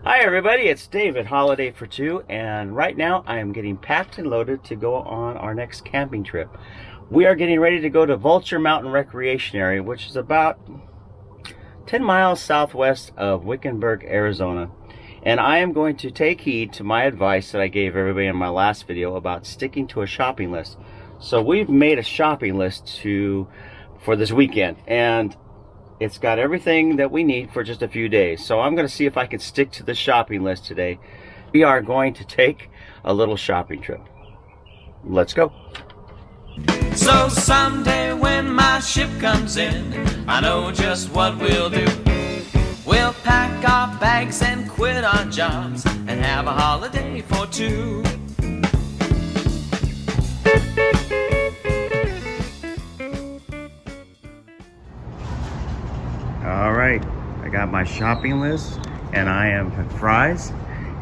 Hi everybody, it's David, Holiday for Two, and right now I am getting packed and loaded to go on our next camping trip. We are getting ready to go to Vulture Mountain Recreation Area, which is about 10 miles southwest of Wickenburg, Arizona. And I am going to take heed to my advice that I gave everybody in my last video about sticking to a shopping list. So we've made a shopping list for this weekend, and it's got everything that we need for just a few days. So I'm going to see if I can stick to the shopping list today. We are going to take a little shopping trip. Let's go. So someday when my ship comes in, I know just what we'll do. We'll pack our bags and quit our jobs and have a holiday for two. All right, I got my shopping list, and I am at Fry's,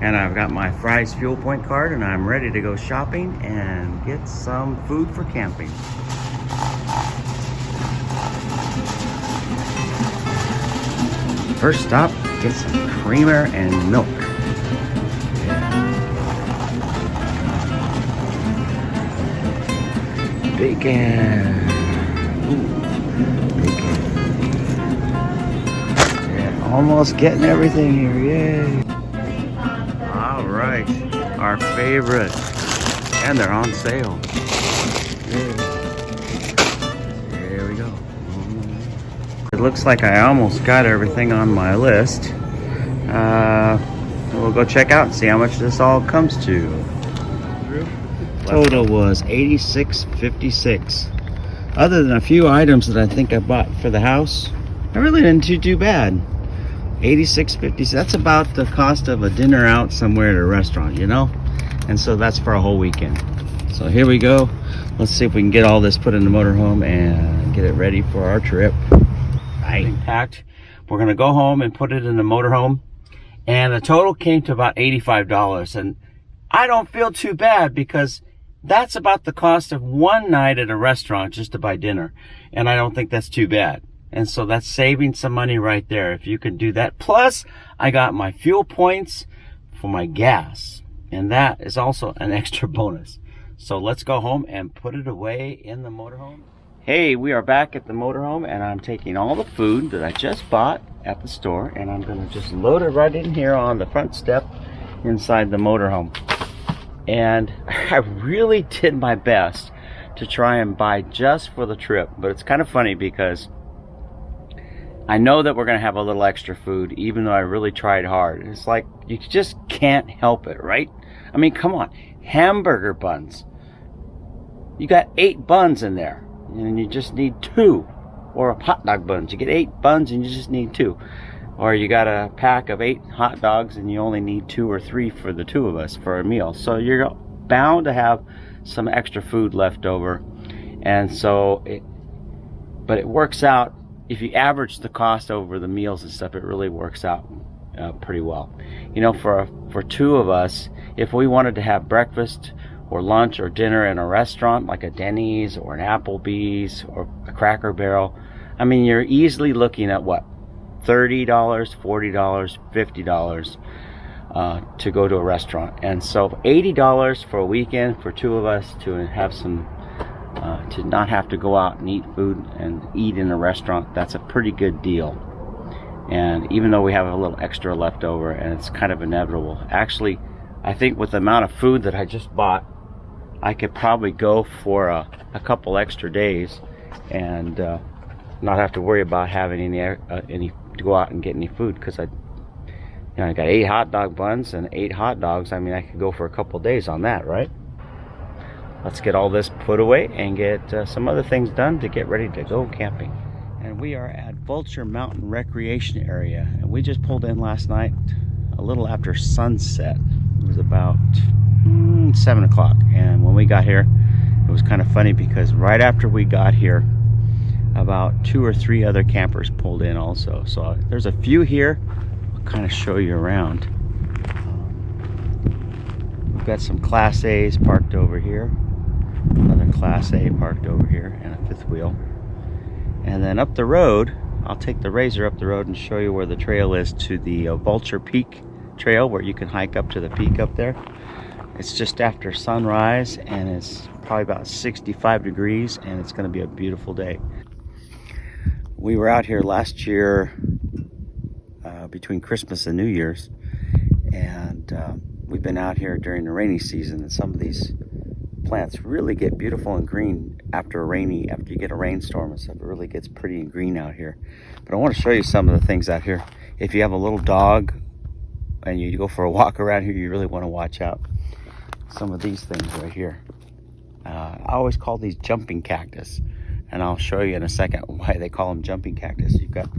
and I've got my Fry's fuel point card, and I'm ready to go shopping and get some food for camping. First stop, get some creamer and milk. Bacon. Ooh, bacon. Almost getting everything here, yay. All right, our favorite, and they're on sale. Yay. There we go. It looks like I almost got everything on my list. We'll go check out and see how much this all comes to. Total was $86.56. Other than a few items that I think I bought for the house, I really didn't do too bad. $86.50. That's about the cost of a dinner out somewhere at a restaurant, you know? And so that's for a whole weekend. So here we go. Let's see if we can get all this put in the motorhome and get it ready for our trip. Right. Packed. We're gonna go home and put it in the motorhome. And the total came to about $85. And I don't feel too bad because that's about the cost of one night at a restaurant just to buy dinner. And I don't think that's too bad. And so that's saving some money right there if you can do that. Plus, I got my fuel points for my gas. And that is also an extra bonus. So let's go home and put it away in the motorhome. Hey, we are back at the motorhome, and I'm taking all the food that I just bought at the store, and I'm going to just load it right in here on the front step inside the motorhome. And I really did my best to try and buy just for the trip. But it's kind of funny because I know that we're going to have a little extra food, even though I really tried hard. It's like, you just can't help it, right? I mean, come on. Hamburger buns. You got 8 buns in there, and you just need 2. Or hot dog buns. You get 8 buns, and you just need 2. Or you got a pack of 8 hot dogs, and you only need 2 or 3 for the 2 of us for a meal. So you're bound to have some extra food left over. And so, but it works out. If you average the cost over the meals and stuff, it really works out pretty well. You know, for 2 of us, if we wanted to have breakfast or lunch or dinner in a restaurant like a Denny's or an Applebee's or a Cracker Barrel, I mean, you're easily looking at what? $30, $40, $50 to go to a restaurant. And so $80 for a weekend for 2 of us to have some to not have to go out and eat food and eat in a restaurant, that's a pretty good deal. And even though we have a little extra left over, and it's kind of inevitable, actually I think with the amount of food that I just bought, I could probably go for a couple extra days and not have to worry about having any to go out and get any food, because I got 8 hot dog buns and 8 hot dogs. I mean, I could go for a couple days on that, right? Let's get all this put away and get some other things done to get ready to go camping. And we are at Vulture Mountain Recreation Area, and we just pulled in last night a little after sunset. It was about 7 o'clock, and when we got here, it was kind of funny because right after we got here, about 2 or 3 other campers pulled in also. So there's a few here. I'll kind of show you around. We've got some Class A's parked over here. Another Class A parked over here, and a 5th wheel. And then up the road, I'll take the Razor up the road and show you where the trail is to the Vulture Peak trail where you can hike up to the peak up there. It's just after sunrise and it's probably about 65 degrees and it's going to be a beautiful day. We were out here last year between Christmas and New Year's, and we've been out here during the rainy season, and some of these plants really get beautiful and green after you get a rainstorm and stuff. It really gets pretty and green out here. But I want to show you some of the things out here. If you have a little dog and you go for a walk around here, you really want to watch out. Some of these things right here. I always call these jumping cactus, and I'll show you in a second why they call them jumping cactus. You've got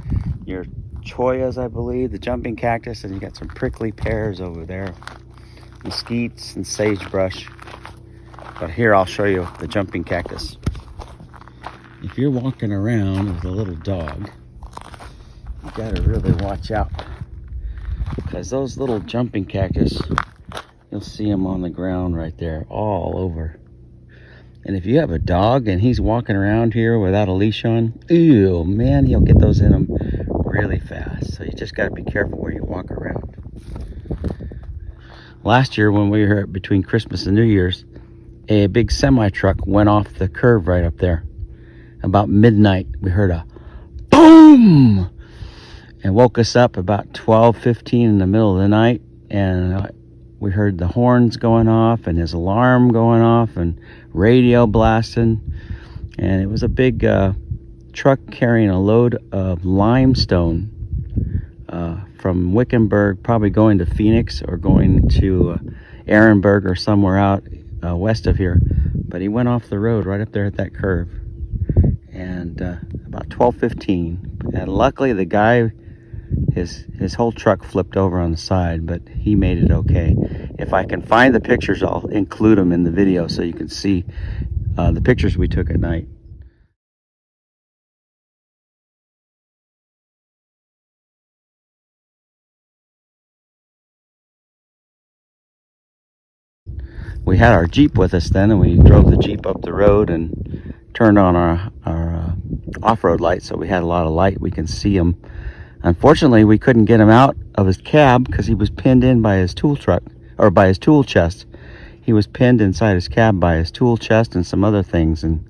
your choyas, I believe, the jumping cactus, and you got some prickly pears over there, mesquites and sagebrush. But here I'll show you the jumping cactus. If you're walking around with a little dog, you gotta really watch out, because those little jumping cactus, you'll see them on the ground right there, all over. And if you have a dog and he's walking around here without a leash on, ew, man, he'll get those in him really fast. So you just got to be careful where you walk around. Last year when we were between Christmas and New Year's, a big semi-truck went off the curve right up there. About midnight, we heard a boom! And woke us up about 12:15 in the middle of the night, and we heard the horns going off and his alarm going off and radio blasting. And it was a big truck carrying a load of limestone from Wickenburg, probably going to Phoenix or going to Ehrenberg or somewhere out west of here. But he went off the road right up there at that curve. And about 12:15. And luckily the guy, his whole truck flipped over on the side, but he made it okay. If I can find the pictures, I'll include them in the video so you can see the pictures we took at night. We had our Jeep with us then, and we drove the Jeep up the road and turned on our off-road lights, so we had a lot of light. We can see him. Unfortunately, we couldn't get him out of his cab because he was pinned in by his tool truck, or by his tool chest. He was pinned inside his cab by his tool chest and some other things. And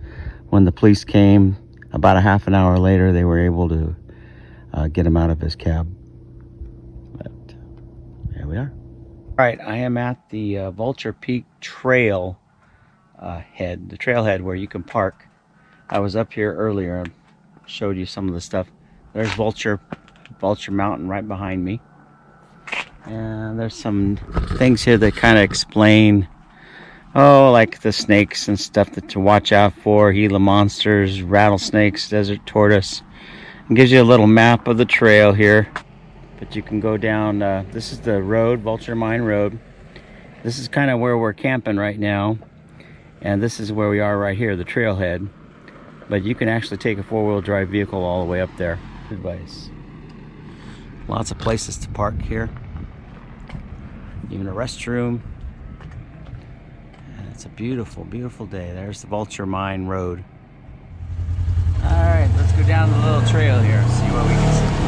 when the police came, about a half an hour later, they were able to get him out of his cab. But there we are. All right, I am at the Vulture Peak Trail head, the trailhead where you can park. I was up here earlier, I showed you some of the stuff. There's Vulture Mountain right behind me. And there's some things here that kind of explain, like the snakes and stuff that to watch out for, Gila monsters, rattlesnakes, desert tortoise. It gives you a little map of the trail here. But you can go down, this is the road, Vulture Mine Road. This is kind of where we're camping right now. And this is where we are right here, the trailhead. But you can actually take a four-wheel drive vehicle all the way up there. Advice. Lots of places to park here. Even a restroom. And it's a beautiful, beautiful day. There's the Vulture Mine Road. Alright, let's go down the little trail here and see what we can see.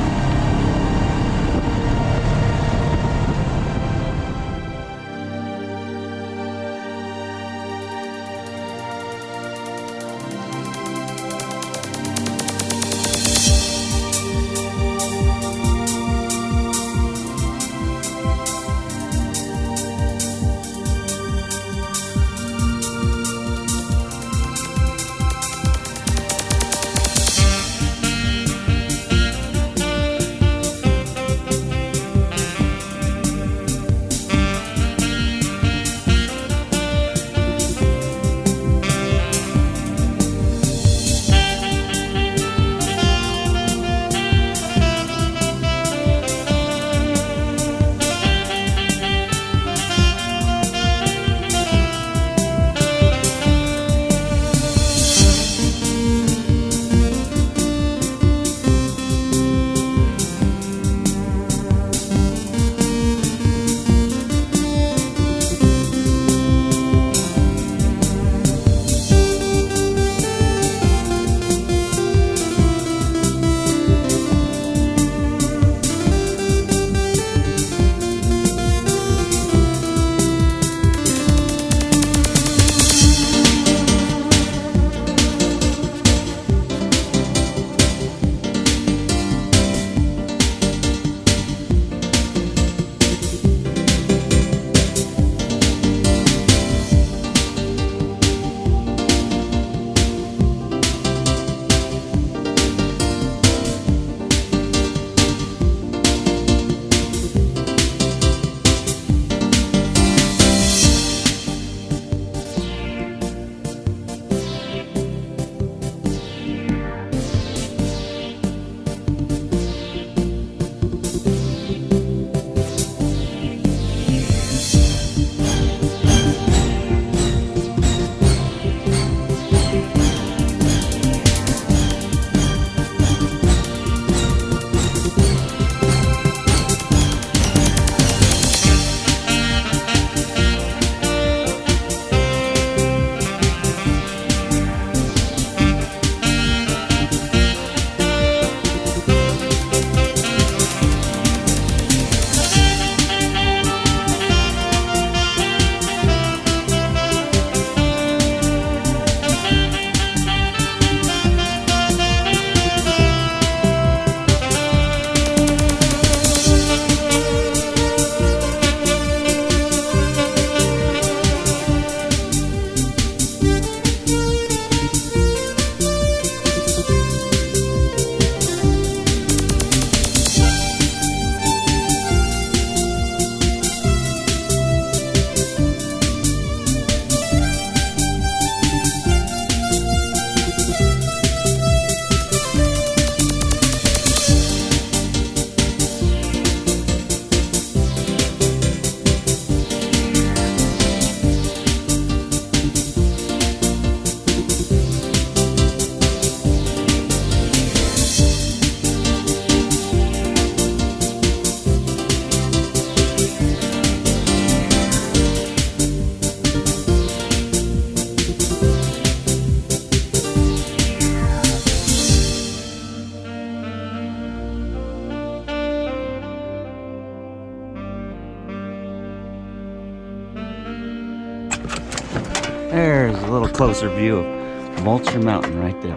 There's a little closer view of Vulture Mountain right there.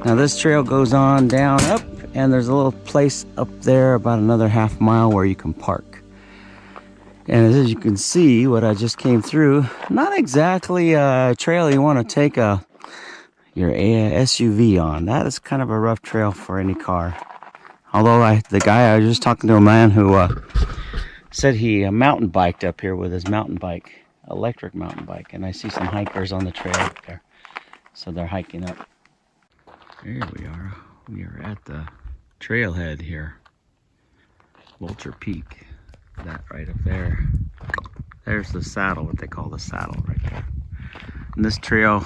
Now this trail goes on down up, and there's a little place up there about another half mile where you can park. And as you can see, what I just came through, not exactly a trail you want to take your SUV on. That is kind of a rough trail for any car. Although the guy, I was just talking to a man who said he mountain biked up here with his mountain bike, electric mountain bike. And I see some hikers on the trail up there. So they're hiking up. There we are. We are at the trailhead here. Vulture Peak. That right up there. There's the saddle, what they call the saddle right there. And this trail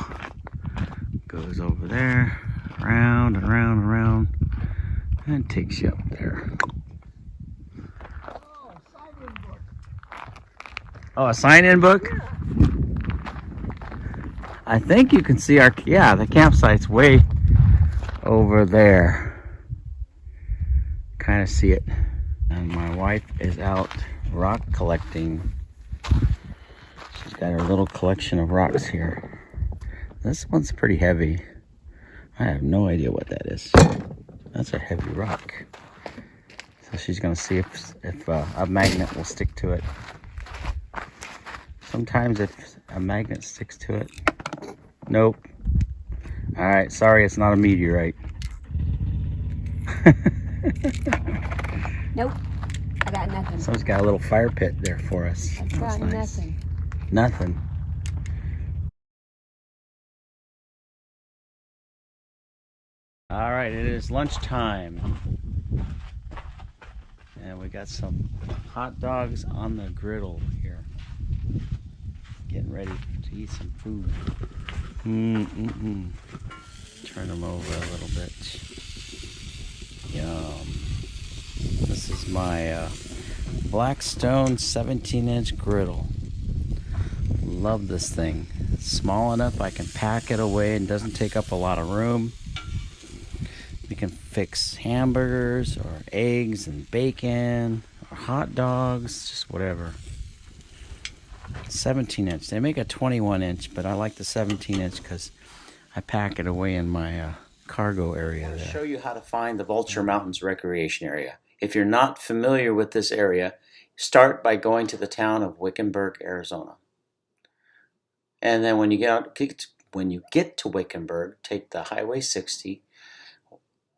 goes over there, around and around and around, and takes you up there. Oh, a sign-in book? I think you can see the campsite's way over there. Kind of see it. And my wife is out rock collecting. She's got her little collection of rocks here. This one's pretty heavy. I have no idea what that is. That's a heavy rock. So she's gonna see if a magnet will stick to it. Sometimes if a magnet sticks to it. Nope. Alright, sorry it's not a meteorite. Nope, I got nothing. Someone's got a little fire pit there for us. I got nice. nothing. Nothing. All right, it is lunchtime. And we got some hot dogs on the griddle here. Getting ready to eat some food. Turn them over a little bit. Yum. This is my Blackstone 17-inch griddle. Love this thing. It's small enough I can pack it away and doesn't take up a lot of room. We can fix hamburgers or eggs and bacon or hot dogs, just whatever. 17-inch. They make a 21-inch, but I like the 17-inch because I pack it away in my cargo area there. I'll show you how to find the Vulture Mountains Recreation Area. If you're not familiar with this area, start by going to the town of Wickenburg, Arizona. And then when you get to Wickenburg, take the Highway 60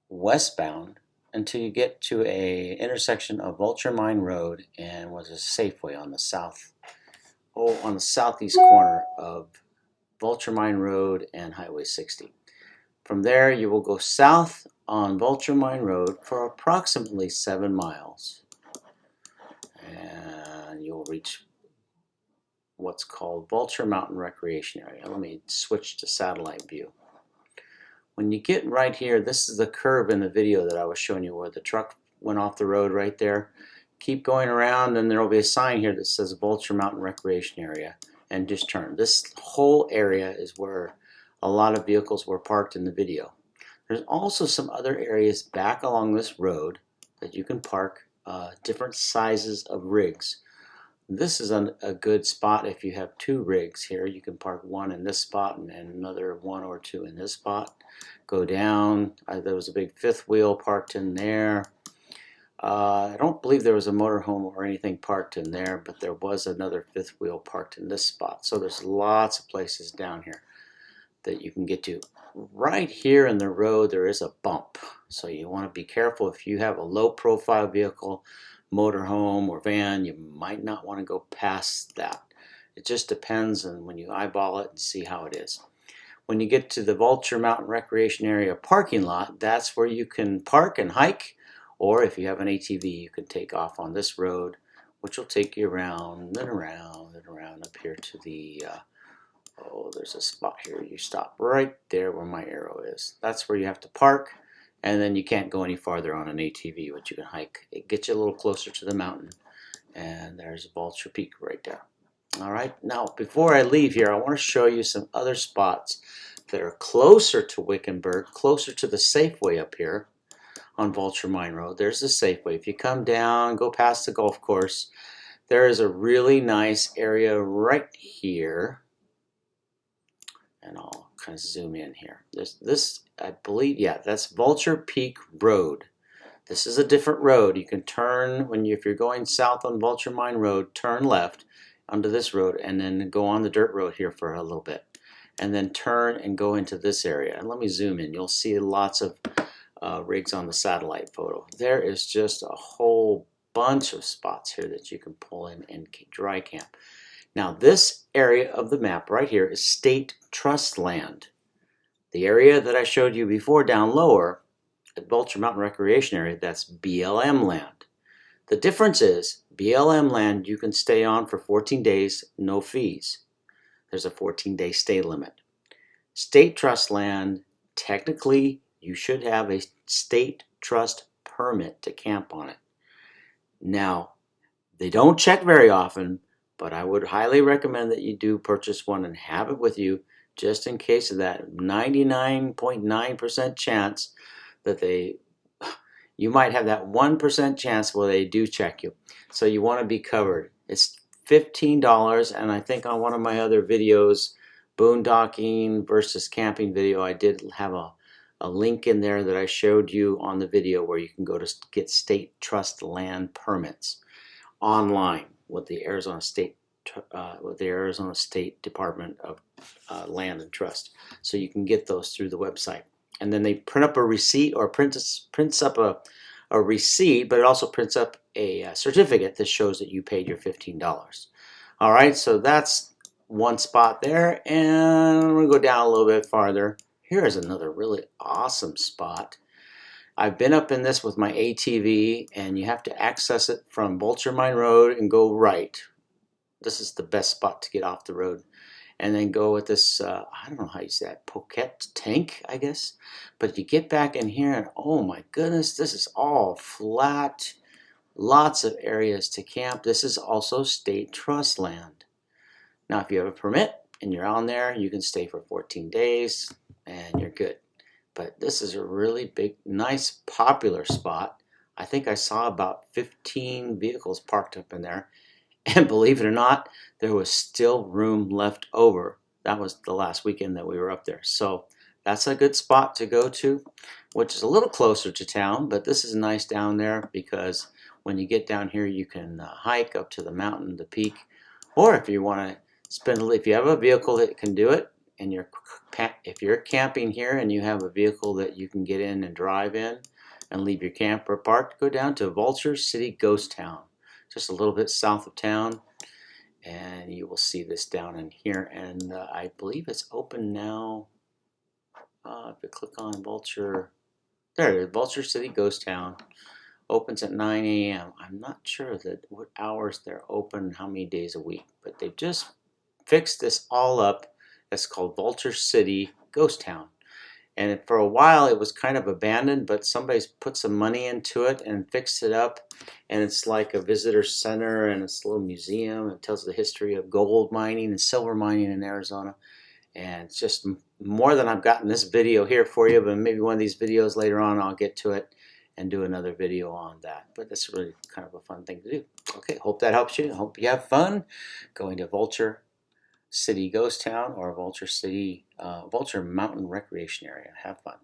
westbound until you get to a intersection of Vulture Mine Road and was a Safeway on the southeast corner of Vulture Mine Road and Highway 60. From there, you will go south on Vulture Mine Road for approximately 7 miles. And you'll reach what's called Vulture Mountain Recreation Area. Let me switch to satellite view. When you get right here, this is the curve in the video that I was showing you where the truck went off the road right there. Keep going around and there will be a sign here that says Vulture Mountain Recreation Area and just turn. This whole area is where a lot of vehicles were parked in the video. There's also some other areas back along this road that you can park different sizes of rigs. This is a good spot if you have 2 rigs here. You can park one in this spot and another 1 or 2 in this spot. Go down. There was a big 5th wheel parked in there. I don't believe there was a motorhome or anything parked in there, but there was another 5th wheel parked in this spot. So there's lots of places down here that you can get to. Right here in the road there is a bump, so you want to be careful. If you have a low profile vehicle, motorhome or van, you might not want to go past that. It just depends on when you eyeball it and see how it is. When you get to the Vulture Mountain Recreation Area parking lot, that's where you can park and hike, or if you have an ATV, you can take off on this road, which will take you around and around and around up here to the there's a spot here. You stop right there where my arrow is. That's where you have to park, and then you can't go any farther on an ATV, but you can hike. It gets you a little closer to the mountain, and there's Vulture Peak right there. All right, now before I leave here, I want to show you some other spots that are closer to Wickenburg, closer to the Safeway up here on Vulture Mine Road. There's the Safeway. If you come down, go past the golf course, there is a really nice area right here and I'll kind of zoom in here. This I believe, yeah, that's Vulture Peak Road. This is a different road. You can turn if you're going south on Vulture Mine Road, turn left onto this road and then go on the dirt road here for a little bit. And then turn and go into this area. And let me zoom in. You'll see lots of rigs on the satellite photo. There is just a whole bunch of spots here that you can pull in and dry camp. Now this area of the map right here is state trust land. The area that I showed you before down lower at Vulture Mountain Recreation Area, that's BLM land. The difference is BLM land you can stay on for 14 days, no fees. There's a 14-day stay limit. State trust land, technically you should have a state trust permit to camp on it. Now, they don't check very often, but I would highly recommend that you do purchase one and have it with you just in case of that 99.9% chance that you might have that 1% chance where they do check you. So you want to be covered. It's $15, and I think on one of my other videos, boondocking versus camping video, I did have a link in there that I showed you on the video where you can go to get state trust land permits online with the Arizona State Department of Land and Trust. So you can get those through the website. And then they print up a receipt, or prints up a receipt, but it also prints up a certificate that shows that you paid your $15. All right, so that's one spot there, and I'm gonna go down a little bit farther. Here is another really awesome spot. I've been up in this with my ATV, and you have to access it from Vulture Mine Road and go right. This is the best spot to get off the road. And then go with this, I don't know how you say that, Pocket tank, I guess. But you get back in here and oh my goodness, this is all flat. Lots of areas to camp. This is also state trust land. Now if you have a permit and you're on there, you can stay for 14 days and you're good. But this is a really big, nice, popular spot. I think I saw about 15 vehicles parked up in there. And believe it or not, there was still room left over. That was the last weekend that we were up there. So that's a good spot to go to, which is a little closer to town, but this is nice down there because when you get down here, you can hike up to the mountain, the peak, or if you want to if you have a vehicle that can do it, and if you're camping here and you have a vehicle that you can get in and drive in and leave your camper parked, go down to Vulture City Ghost Town. Just a little bit south of town, and you will see this down in here, and I believe it's open now. If you click on Vulture, there it is, Vulture City Ghost Town. Opens at 9 a.m. I'm not sure what hours they're open, how many days a week, but they've just fixed this all up. It's called Vulture City Ghost Town. And for a while it was kind of abandoned, but somebody's put some money into it and fixed it up. And it's like a visitor center, and it's a little museum. It tells the history of gold mining and silver mining in Arizona. And it's just more than I've gotten this video here for you, but maybe one of these videos later on I'll get to it and do another video on that. But that's really kind of a fun thing to do. Okay, hope that helps you. Hope you have fun going to Vulture City Ghost Town or Vulture Mountain Recreation Area. Have fun.